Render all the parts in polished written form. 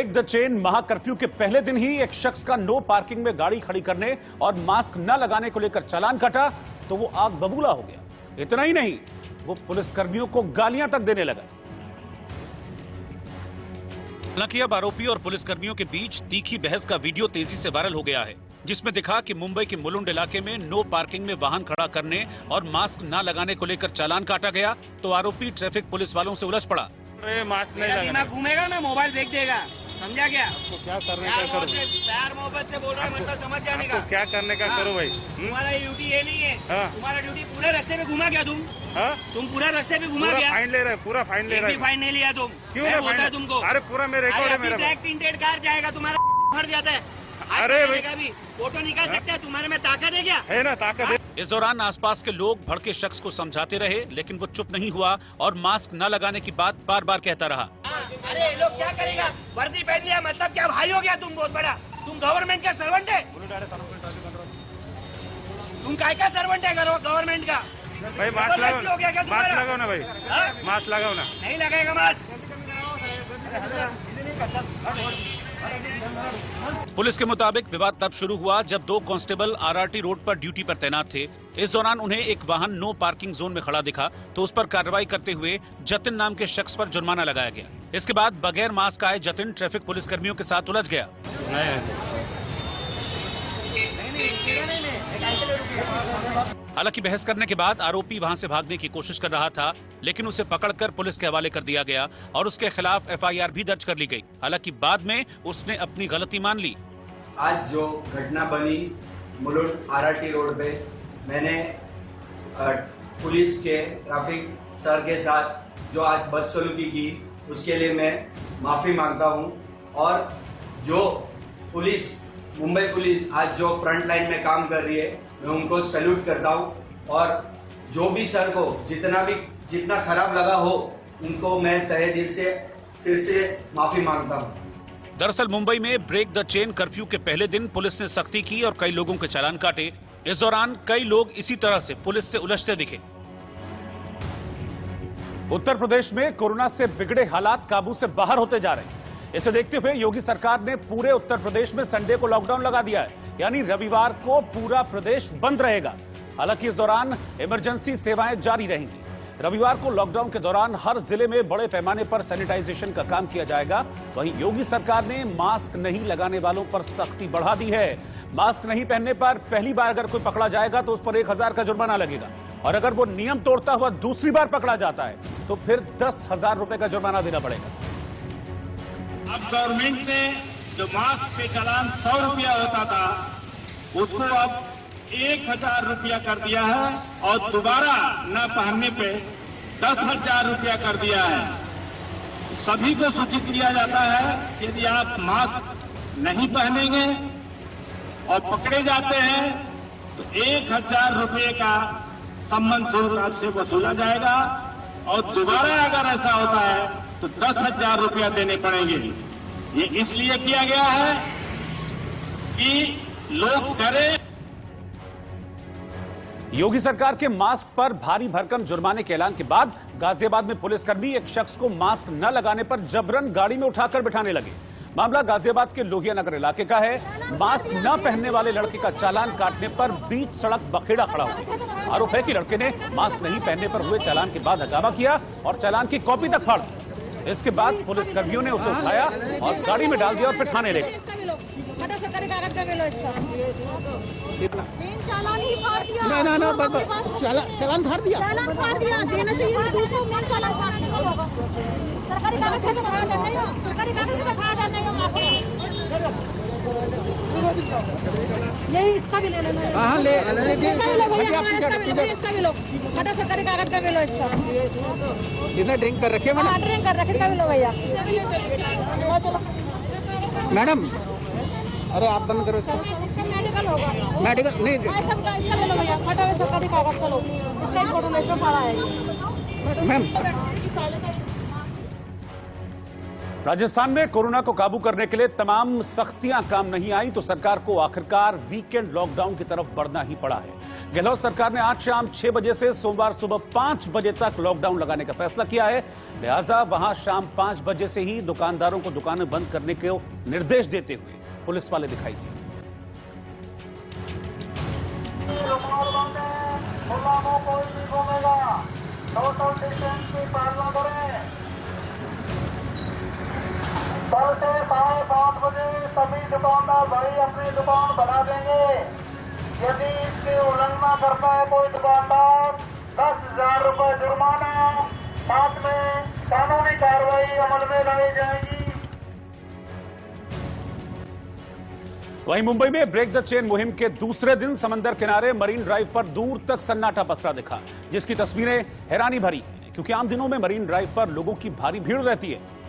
Break the chain महाकर्फ्यू के पहले दिन ही एक शख्स का नो पार्किंग में गाड़ी खड़ी करने और मास्क न लगाने को लेकर चालान काटा तो वो आग बबूला हो गया। इतना ही नहीं, वो पुलिसकर्मियों को गालियां तक देने लगा। हालांकि अब आरोपी और पुलिसकर्मियों के बीच तीखी बहस का वीडियो तेजी से वायरल हो गया है, जिसमें दिखा कि मुंबई के मुलुंड इलाके में नो पार्किंग में वाहन खड़ा करने और मास्क न लगाने को लेकर चालान काटा गया तो आरोपी ट्रैफिक पुलिस वालों से उलझ पड़ा। मास्क नहीं लगाना, घूमेगा ना मोबाइल फेंक देगा, समझा क्या? तो क्या करने का करो, प्यार मोहब्बत से बोल रहा है, मतलब समझ जाने का। तो क्या करने का करो भाई। तुम्हारा ड्यूटी ये नहीं है। तुम्हारा ड्यूटी पूरे रास्ते में घुमा क्या तुम? तुम पूरा रास्ते में घुमा क्या? फाइन ले रहे, पूरा फाइन ले रहे। फाइन नहीं लिया तुम? क्यों नहीं बोलता है तुमको? अरे पूरा मेरे रिकॉर्ड है मेरा। ब्लैक टिंटेड कार जाएगा, तुम्हारा फट जाता है। अरे भाई फोटो निकाल सकते हैं, तुम्हारे में ताकत है क्या? है ना ताकत है। इस दौरान आसपास के लोग भड़के शख्स को समझाते रहे, लेकिन वो चुप नहीं हुआ और मास्क न लगाने की बात बार बार कहता रहा। अरे ये लोग क्या करेगा? वर्दी पहन लिया मतलब क्या भाई हो गया तुम? बहुत बड़ा तुम गवर्नमेंट का सर्वेंट है? तुम काय का सर्वेंट है गवर्नमेंट का? भाई मास्क लगाओ, मास्क लगाओ ना भाई, मास्क लगाओ ना। नहीं लगाएगा मास्क। पुलिस के मुताबिक विवाद तब शुरू हुआ जब दो कांस्टेबल आरआरटी रोड पर ड्यूटी पर तैनात थे। इस दौरान उन्हें एक वाहन नो पार्किंग जोन में खड़ा दिखा तो उस पर कार्रवाई करते हुए जतिन नाम के शख्स पर जुर्माना लगाया गया। इसके बाद बगैर मास्क आए जतिन ट्रैफिक पुलिस कर्मियों के साथ उलझ गया। हालांकि बहस करने के बाद आरोपी वहां से भागने की कोशिश कर रहा था, लेकिन उसे पकड़कर पुलिस के हवाले कर दिया गया और उसके खिलाफ एफआईआर भी दर्ज कर ली गई। हालांकि बाद में उसने अपनी गलती मान ली। आज जो घटना बनी मुलुंड आरआरटी रोड पे, मैंने पुलिस के ट्रैफिक सर के साथ जो आज बदसलूकी की उसके लिए मैं माफी मांगता हूं। और जो पुलिस, मुंबई पुलिस आज जो फ्रंट लाइन में काम कर रही है, मैं उनको सैल्यूट करता हूं। और जो भी सर को जितना खराब लगा हो, उनको मैं तहे दिल से फिर से माफी मांगता हूं। दरअसल मुंबई में ब्रेक द चेन कर्फ्यू के पहले दिन पुलिस ने सख्ती की और कई लोगों के चालान काटे। इस दौरान कई लोग इसी तरह से पुलिस से उलझते दिखे। उत्तर प्रदेश में कोरोना से बिगड़े हालात काबू से बाहर होते जा रहे हैं। इसे देखते हुए योगी सरकार ने पूरे उत्तर प्रदेश में संडे को लॉकडाउन लगा दिया है, यानी रविवार को पूरा प्रदेश बंद रहेगा। हालांकि इस दौरान इमरजेंसी सेवाएं जारी रहेंगी। रविवार को लॉकडाउन के दौरान हर जिले में बड़े पैमाने पर सैनिटाइजेशन का काम किया जाएगा। वहीं योगी सरकार ने मास्क नहीं लगाने वालों पर सख्ती बढ़ा दी है। मास्क नहीं पहनने पर पहली बार अगर कोई पकड़ा जाएगा तो उस पर 1000 का जुर्माना लगेगा, और अगर वो नियम तोड़ता हुआ दूसरी बार पकड़ा जाता है तो फिर 10,000 रुपए का जुर्माना देना पड़ेगा। अब गवर्नमेंट ने जो मास्क पे चालान 100 रुपया होता था, उसको अब 1000 रुपया कर दिया है और दोबारा न पहनने पे 10,000 रुपया कर दिया है। सभी को सूचित किया जाता है कि यदि आप मास्क नहीं पहनेंगे और पकड़े जाते हैं तो 1000 रुपये का सम्मान शुल्क आपसे वसूला जाएगा, और दोबारा अगर ऐसा होता है तो 10,000 रुपया देने पड़ेंगे। ये इसलिए किया गया है कि लोग डरे। योगी सरकार के मास्क पर भारी भरकम जुर्माने के ऐलान के बाद गाजियाबाद में पुलिसकर्मी एक शख्स को मास्क न लगाने पर जबरन गाड़ी में उठाकर बिठाने लगे। मामला गाजियाबाद के लोहिया नगर इलाके का है। मास्क न पहनने वाले लड़के का चालान काटने पर बीच सड़क बखेड़ा खड़ा हो गया। आरोप है कि लड़के ने मास्क नहीं पहनने पर हुए चालान के बाद हंगामा किया और चालान की कॉपी तक फाड़ दी। इसके बाद पुलिसकर्मियों ने उसे उठाया और गाड़ी में डाल दिया और फिर थाने ले गए। चालान ही फाड़ दिया। चालान फाड़ दिया। चालान फाड़ दिया, देना चाहिए दूसरों में चालान फाड़ दिया। सरकारी कागज कैसे फाड़ देना है? सरकारी कागज कैसे फाड़ देना है? यही इसका भी ले लेना है। हाँ ले इसका भी लो, फटा सरकारी कागज का भी लो इसका। कितना ड्रिंक कर रखे मैडम? ड्रिंक कर रखे, इसका भी लो भैया। चलो मैडम, अरे आप बंद करो इसका। इसका मेडिकल होगा। मेडिकल नहीं, इसका ले लो भैया, फटा सरकारी कागज का लो। इसका फोटो ले, फाड़ा है मैम। राजस्थान में कोरोना को काबू करने के लिए तमाम सख्तियां काम नहीं आई तो सरकार को आखिरकार वीकेंड लॉकडाउन की तरफ बढ़ना ही पड़ा है। गहलोत सरकार ने आज शाम 6 बजे से सोमवार सुबह 5 बजे तक लॉकडाउन लगाने का फैसला किया है। लिहाजा वहां शाम 5 बजे से ही दुकानदारों को दुकानें बंद करने के निर्देश देते हुए पुलिस वाले दिखाई दिए। कल से 5:30 बजे सभी दुकानदार भाई अपनी दुकान बना देंगे। यदि इसकी उल्लंघना करता है कोई दुकानदार 10,000 रुपए जुर्माना, साथ में कानूनी कार्रवाई अमल में लाई जाएगी। वहीं मुंबई में ब्रेक द चेन मुहिम के दूसरे दिन समंदर किनारे मरीन ड्राइव पर दूर तक सन्नाटा पसरा दिखा, जिसकी तस्वीरें हैरानी भरी हैं, क्योंकि आम दिनों में मरीन ड्राइव पर लोगों की भारी भीड़ रहती है।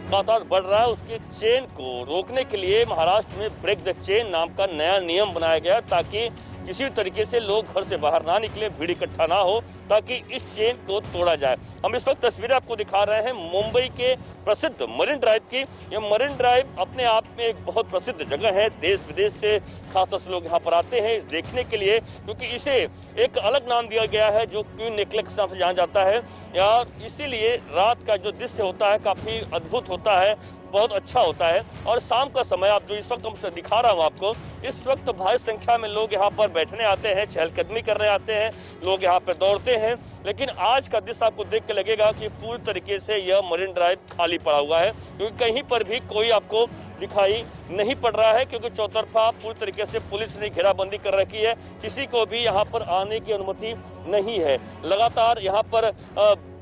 लगातार बढ़ रहा है, उसकी चेन को रोकने के लिए महाराष्ट्र में ब्रेक द चेन नाम का नया नियम बनाया गया ताकि किसी भी तरीके से लोग घर से बाहर ना निकले, भीड़ इकट्ठा ना हो, ताकि इस चेन को तोड़ा जाए। हम इस वक्त तस्वीरें आपको दिखा रहे हैं मुंबई के प्रसिद्ध मरीन ड्राइव की। यह मरीन ड्राइव अपने आप में एक बहुत प्रसिद्ध जगह है, देश विदेश से खास लोग यहाँ पर आते हैं इस देखने के लिए, क्योंकि इसे एक अलग नाम दिया गया है जो क्वीन नेकलेस नाम से जाना जाता है। यार इसीलिए रात का जो दृश्य होता है काफी अद्भुत होता है, बहुत अच्छा होता है। और शाम का समय आप जो इस वक्त हमसे दिखा रहा हूँ आपको, इस वक्त भारी संख्या में लोग यहाँ पर बैठने आते हैं, चहलकदमी करने आते हैं, लोग यहाँ पर दौड़ते हैं। लेकिन आज का दृश्य आपको देख के लगेगा कि पूरी तरीके से यह मरीन ड्राइव खाली पड़ा हुआ है, क्योंकि कहीं पर भी कोई आपको दिखाई नहीं पड़ रहा है, क्योंकि चौतरफा पूरी तरीके से पुलिस ने घेराबंदी कर रखी है, किसी को भी यहाँ पर आने की अनुमति नहीं है। लगातार यहाँ पर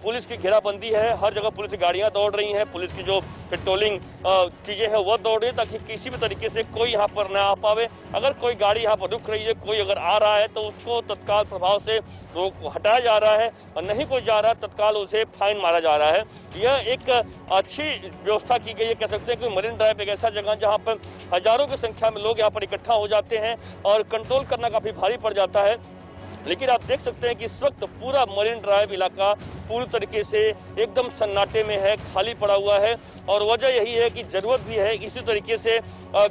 पुलिस की घेराबंदी है, हर जगह पुलिस की गाड़ियां दौड़ रही हैं, पुलिस की जो पेट्रोलिंग चीजें हैं वो दौड़ रही है, ताकि किसी भी तरीके से कोई यहाँ पर ना आ पावे। अगर कोई गाड़ी यहाँ पर रुक रही है, कोई अगर आ रहा है तो उसको तत्काल प्रभाव से हटाया जा रहा है, और नहीं कोई जा रहा है तत्काल उसे फाइन मारा जा रहा है। यह एक अच्छी व्यवस्था की गई है, कह सकते हैं कि मरीन ड्राइव एक ऐसा जगह जहाँ पर हजारों की संख्या में लोग यहाँ पर इकट्ठा हो जाते हैं और कंट्रोल करना काफी भारी पड़ जाता है। लेकिन आप देख सकते हैं कि इस वक्त पूरा मरीन ड्राइव इलाका पूरी तरीके से एकदम सन्नाटे में है, खाली पड़ा हुआ है। और वजह यही है कि जरूरत भी है इसी तरीके से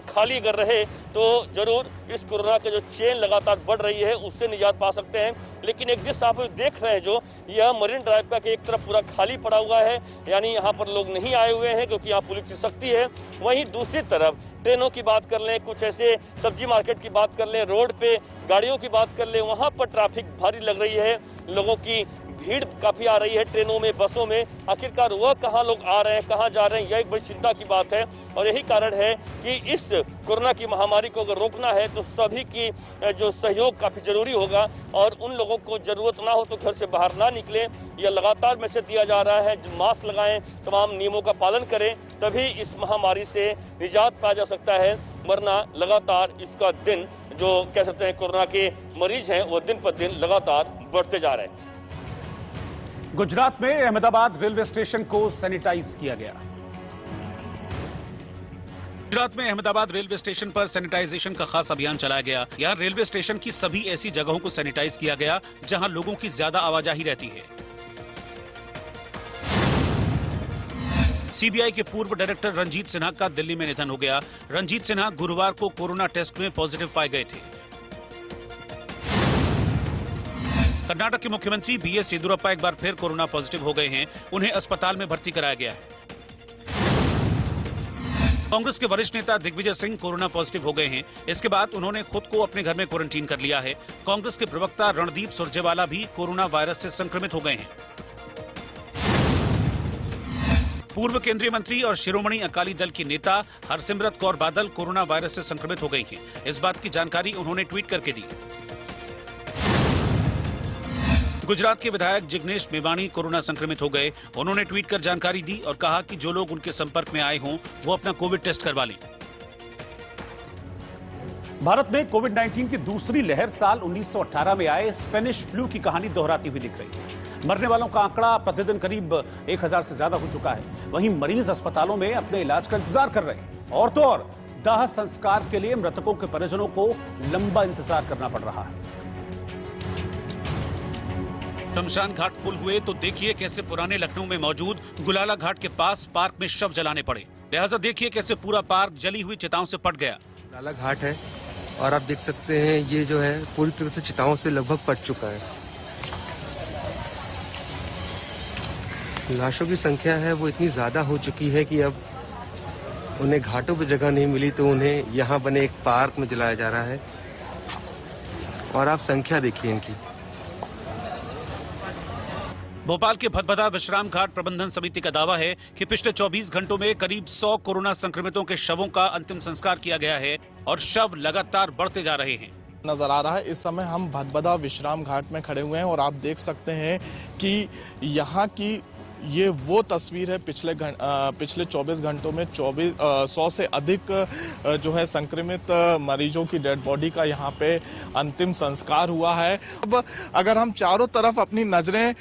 खाली अगर रहे तो जरूर इस कोरोना के जो चेन लगातार बढ़ रही है उससे निजात पा सकते हैं। लेकिन एक दृश्य आप देख रहे हैं जो यह मरीन ड्राइव का कि एक तरफ पूरा खाली पड़ा हुआ है, यानी यहाँ पर लोग नहीं आए हुए हैं क्योंकि यहाँ पुलिस की सख्ती है। वहीं दूसरी तरफ ट्रेनों की बात कर लें, कुछ ऐसे सब्जी मार्केट की बात कर लें, रोड पे गाड़ियों की बात कर लें, वहां पर ट्रैफिक भारी लग रही है, लोगों की भीड़ काफी आ रही है ट्रेनों में, बसों में। आखिरकार वह कहां लोग आ रहे हैं, कहां जा रहे हैं, यह एक बड़ी चिंता की बात है। और यही कारण है कि इस कोरोना की महामारी को अगर रोकना है तो सभी की जो सहयोग काफी जरूरी होगा, और उन लोगों को जरूरत ना हो तो घर से बाहर ना निकले। यह लगातार मैसेज दिया जा रहा है, मास्क लगाएं, तमाम नियमों का पालन करें, तभी इस महामारी से निजात पाया जा सकता है। वरना लगातार इसका दिन जो कह सकते हैं कोरोना के मरीज हैं वो दिन पर दिन लगातार बढ़ते जा रहे हैं। गुजरात में अहमदाबाद रेलवे स्टेशन को सैनिटाइज किया गया। गुजरात में अहमदाबाद रेलवे स्टेशन पर सैनिटाइजेशन का खास अभियान चलाया गया। यहाँ रेलवे स्टेशन की सभी ऐसी जगहों को सैनिटाइज किया गया जहां लोगों की ज्यादा आवाजाही रहती है। सीबीआई के पूर्व डायरेक्टर रंजीत सिन्हा का दिल्ली में निधन हो गया। रंजीत सिन्हा गुरुवार को कोरोना टेस्ट में पॉजिटिव पाए गए थे। कर्नाटक के मुख्यमंत्री बीएस येदियुरप्पा एक बार फिर कोरोना पॉजिटिव हो गए हैं, उन्हें अस्पताल में भर्ती कराया गया है। कांग्रेस के वरिष्ठ नेता दिग्विजय सिंह कोरोना पॉजिटिव हो गए हैं, इसके बाद उन्होंने खुद को अपने घर में क्वारंटीन कर लिया है। कांग्रेस के प्रवक्ता रणदीप सुरजेवाला भी कोरोना वायरस से संक्रमित हो गए हैं। पूर्व केंद्रीय मंत्री और शिरोमणि अकाली दल की नेता हरसिमरत कौर बादल कोरोना वायरस से संक्रमित हो गई हैं। इस बात की जानकारी उन्होंने ट्वीट करके दी। गुजरात के विधायक जिग्नेश मेवाणी कोरोना संक्रमित हो गए। उन्होंने ट्वीट कर जानकारी दी और कहा कि जो लोग उनके संपर्क में आए हों वो अपना कोविड टेस्ट करवा लें। भारत में कोविड-19 की दूसरी लहर साल 1918 में आए स्पेनिश फ्लू की कहानी दोहराती हुई दिख रही है। मरने वालों का आंकड़ा प्रतिदिन करीब 1000 से ज्यादा हो चुका है। वहीं मरीज अस्पतालों में अपने इलाज का इंतजार कर रहे हैं। और तो और दाह संस्कार के लिए मृतकों के परिजनों को लंबा इंतजार करना पड़ रहा है। शमशान घाट फुल हुए तो देखिए कैसे पुराने लखनऊ में मौजूद गुलाला घाट के पास पार्क में शव जलाने पड़े। लिहाजा देखिए कैसे पूरा पार्क जली हुई चिताओं से पट गया। गुलाला घाट है और आप देख सकते हैं ये जो है पूरी तरह से चिताओं से लगभग पट चुका है। लाशों की संख्या है वो इतनी ज्यादा हो चुकी है कि अब उन्हें घाटों पर जगह नहीं मिली तो उन्हें यहाँ बने एक पार्क में जलाया जा रहा है। और आप संख्या देखिए इनकी। भोपाल के भदभदा विश्राम घाट प्रबंधन समिति का दावा है कि पिछले 24 घंटों में करीब 100 कोरोना संक्रमितों के शवों का अंतिम संस्कार किया गया है और शव लगातार बढ़ते जा रहे हैं। नजर आ रहा है इस समय हम भदभदा विश्राम घाट में खड़े हुए हैं और आप देख सकते हैं कि यहाँ की ये वो तस्वीर है पिछले 24 घंटों में 100 से अधिक जो है संक्रमित मरीजों की डेड बॉडी का यहाँ पे अंतिम संस्कार हुआ है। अब अगर हम चारों तरफ अपनी नजरें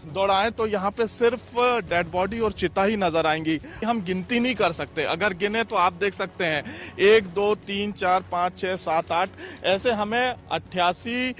दौड़ाएं तो यहाँ पे सिर्फ डेड बॉडी और चिता ही नजर आएंगी। हम गिनती नहीं कर सकते, अगर गिने तो आप देख सकते हैं 1 2 3 4 5 6 7 8 ऐसे हमें 88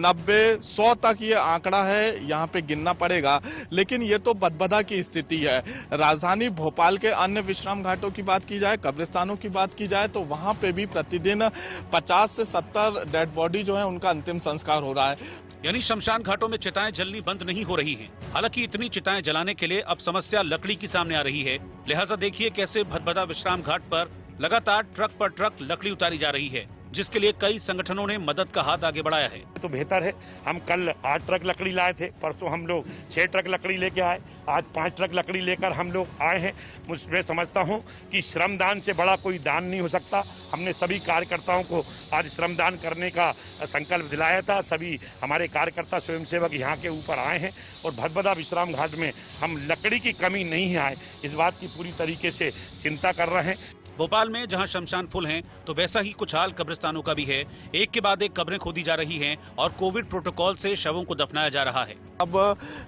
90 100 तक ये आंकड़ा है यहाँ पे गिनना पड़ेगा। लेकिन ये तो भदभदा की स्थिति है। राजधानी भोपाल के अन्य विश्राम घाटों की बात की जाए, कब्रिस्तानों की बात की जाए तो वहां पे भी प्रतिदिन 50 से 70 डेड बॉडी जो है उनका अंतिम संस्कार हो रहा है। यानी शमशान घाटों में चिताएं जलनी बंद नहीं हो रही हैं। हालांकि इतनी चिताएं जलाने के लिए अब समस्या लकड़ी की सामने आ रही है। लिहाजा देखिए कैसे भदभदा विश्राम घाट पर लगातार ट्रक पर ट्रक लकड़ी उतारी जा रही है, जिसके लिए कई संगठनों ने मदद का हाथ आगे बढ़ाया है। तो बेहतर है। हम कल 8 ट्रक लकड़ी लाए थे, परसों हम लोग 6 ट्रक लकड़ी लेके आए, आज 5 ट्रक लकड़ी लेकर हम लोग आए हैं। मैं समझता हूं कि श्रमदान से बड़ा कोई दान नहीं हो सकता। हमने सभी कार्यकर्ताओं को आज श्रमदान करने का संकल्प दिलाया था। सभी हमारे कार्यकर्ता स्वयंसेवक यहाँ के ऊपर आए हैं और भदभदा विश्राम घाट में हम लकड़ी की कमी नहीं आए, इस बात की पूरी तरीके से चिंता कर रहे हैं। भोपाल में जहां शमशान फुल हैं, तो वैसा ही कुछ हाल कब्रिस्तानों का भी है। एक के बाद एक कब्रें खोदी जा रही हैं और कोविड प्रोटोकॉल से शवों को दफनाया जा रहा है। अब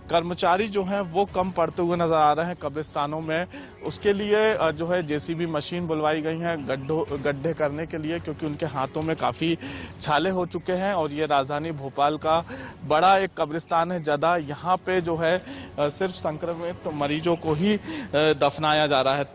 कर्मचारी जो हैं वो कम पड़ते हुए नजर आ रहे हैं कब्रिस्तानों में। उसके लिए जो है जेसीबी मशीन बुलवाई गई है गड्ढे करने के लिए, क्योंकि उनके हाथों में काफी छाले हो चुके हैं। और ये राजधानी भोपाल का बड़ा एक कब्रिस्तान है जदा, यहाँ पे जो है सिर्फ संक्रमित मरीजों को ही दफनाया जा रहा है।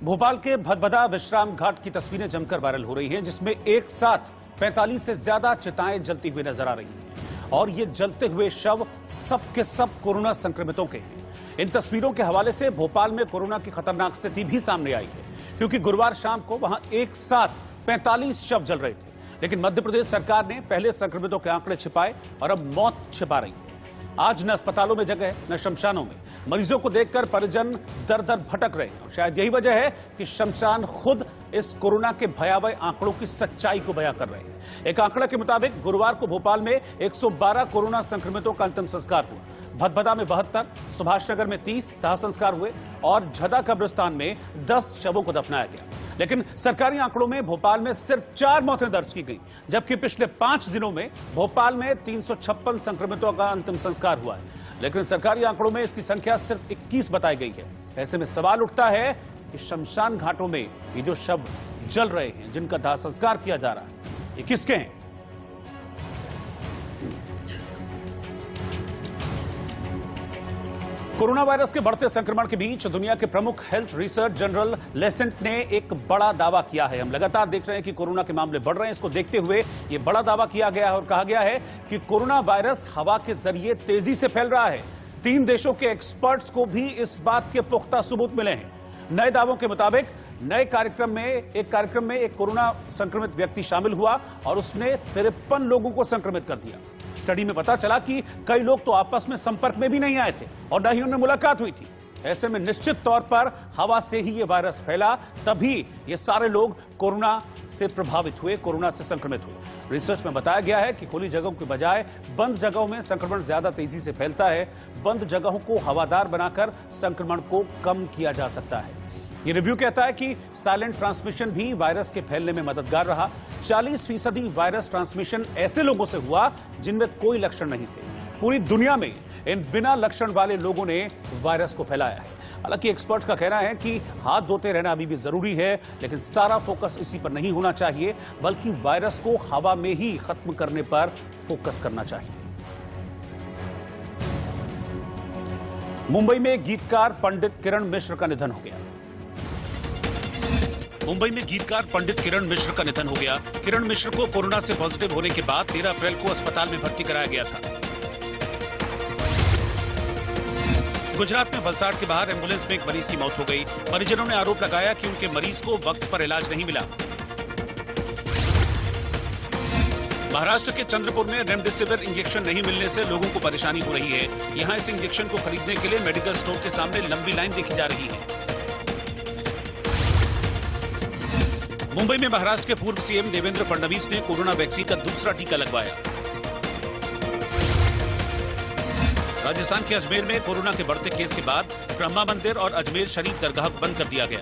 भोपाल के भदभदा विश्राम घाट की तस्वीरें जमकर वायरल हो रही हैं, जिसमें एक साथ 45 से ज्यादा चिताएं जलती हुई नजर आ रही हैं और ये जलते हुए शव सब के सब कोरोना संक्रमितों के हैं। इन तस्वीरों के हवाले से भोपाल में कोरोना की खतरनाक स्थिति भी सामने आई है, क्योंकि गुरुवार शाम को वहां एक साथ 45 शव जल रहे थे। लेकिन मध्य प्रदेश सरकार ने पहले संक्रमितों के आंकड़े छिपाए और अब मौत छिपा रही है। आज न अस्पतालों में जगह न शमशानों में। मरीजों को देखकर परिजन दर दर भटक रहे हैं और शायद यही वजह है कि शमशान खुद इस कोरोना के भयावह आंकड़ों की सच्चाई को बयां कर रहे हैं। एक आंकड़ा के मुताबिक गुरुवार को भोपाल में 112 कोरोना संक्रमितों का अंतिम संस्कार हुआ। भदभदा में 72, सुभाष नगर में 30 दाह संस्कार हुए और झदा कब्रिस्तान में 10 शवों को दफनाया गया। लेकिन सरकारी आंकड़ों में भोपाल में सिर्फ 4 मौतें दर्ज की गई, जबकि पिछले 5 दिनों में भोपाल में 356 संक्रमितों का अंतिम संस्कार हुआ है। लेकिन सरकारी आंकड़ों में इसकी संख्या सिर्फ 21 बताई गई है। ऐसे में सवाल उठता है कि शमशान घाटों में ये जो शव जल रहे हैं, जिनका दाह संस्कार किया जा रहा है, ये किसके हैं? कोरोना वायरस के बढ़ते संक्रमण के बीच दुनिया के प्रमुख हेल्थ रिसर्च जर्नल लेसेंट ने एक बड़ा दावा किया है। हम लगातार देख रहे हैं कि कोरोना के मामले बढ़ रहे हैं। इसको देखते हुए ये बड़ा दावा किया गया है और कहा गया है कि कोरोना वायरस हवा के जरिए तेजी से फैल रहा है। 3 देशों के एक्सपर्ट्स को भी इस बात के पुख्ता सबूत मिले हैं। नए दावों के मुताबिक नए कार्यक्रम में एक कोरोना संक्रमित व्यक्ति शामिल हुआ और उसने 53 लोगों को संक्रमित कर दिया। स्टडी में पता चला कि कई लोग तो आपस में संपर्क में भी नहीं आए थे और न ही उनमें मुलाकात हुई थी। ऐसे में निश्चित तौर पर हवा से ही ये वायरस फैला, तभी ये सारे लोग कोरोना से प्रभावित हुए, कोरोना से संक्रमित हुए। रिसर्च में बताया गया है कि खुली जगहों के बजाय बंद जगहों में संक्रमण ज्यादा तेजी से फैलता है। बंद जगहों को हवादार बनाकर संक्रमण को कम किया जा सकता है। ये रिव्यू कहता है कि साइलेंट ट्रांसमिशन भी वायरस के फैलने में मददगार रहा। 40% वायरस ट्रांसमिशन ऐसे लोगों से हुआ जिनमें कोई लक्षण नहीं थे। पूरी दुनिया में इन बिना लक्षण वाले लोगों ने वायरस को फैलाया है। हालांकि एक्सपर्ट्स का कहना है कि हाथ धोते रहना अभी भी जरूरी है, लेकिन सारा फोकस इसी पर नहीं होना चाहिए, बल्कि वायरस को हवा में ही खत्म करने पर फोकस करना चाहिए। मुंबई में गीतकार पंडित किरण मिश्र का निधन हो गया। मुंबई में गीतकार पंडित किरण मिश्र का निधन हो गया। किरण मिश्र को कोरोना से पॉजिटिव होने के बाद 13 अप्रैल को अस्पताल में भर्ती कराया गया था। गुजरात में वलसाड के बाहर एम्बुलेंस में एक मरीज की मौत हो गई। परिजनों ने आरोप लगाया कि उनके मरीज को वक्त पर इलाज नहीं मिला। महाराष्ट्र के चंद्रपुर में रेमडेसिविर इंजेक्शन नहीं मिलने से लोगों को परेशानी हो रही है। यहां इस इंजेक्शन को खरीदने के लिए मेडिकल स्टोर के सामने लंबी लाइन देखी जा रही है। मुंबई में महाराष्ट्र के पूर्व सीएम देवेंद्र फडणवीस ने कोरोना वैक्सीन का दूसरा टीका लगवाया। राजस्थान के अजमेर में कोरोना के बढ़ते केस के बाद ब्रह्मा मंदिर और अजमेर शरीफ दरगाह बंद कर दिया गया।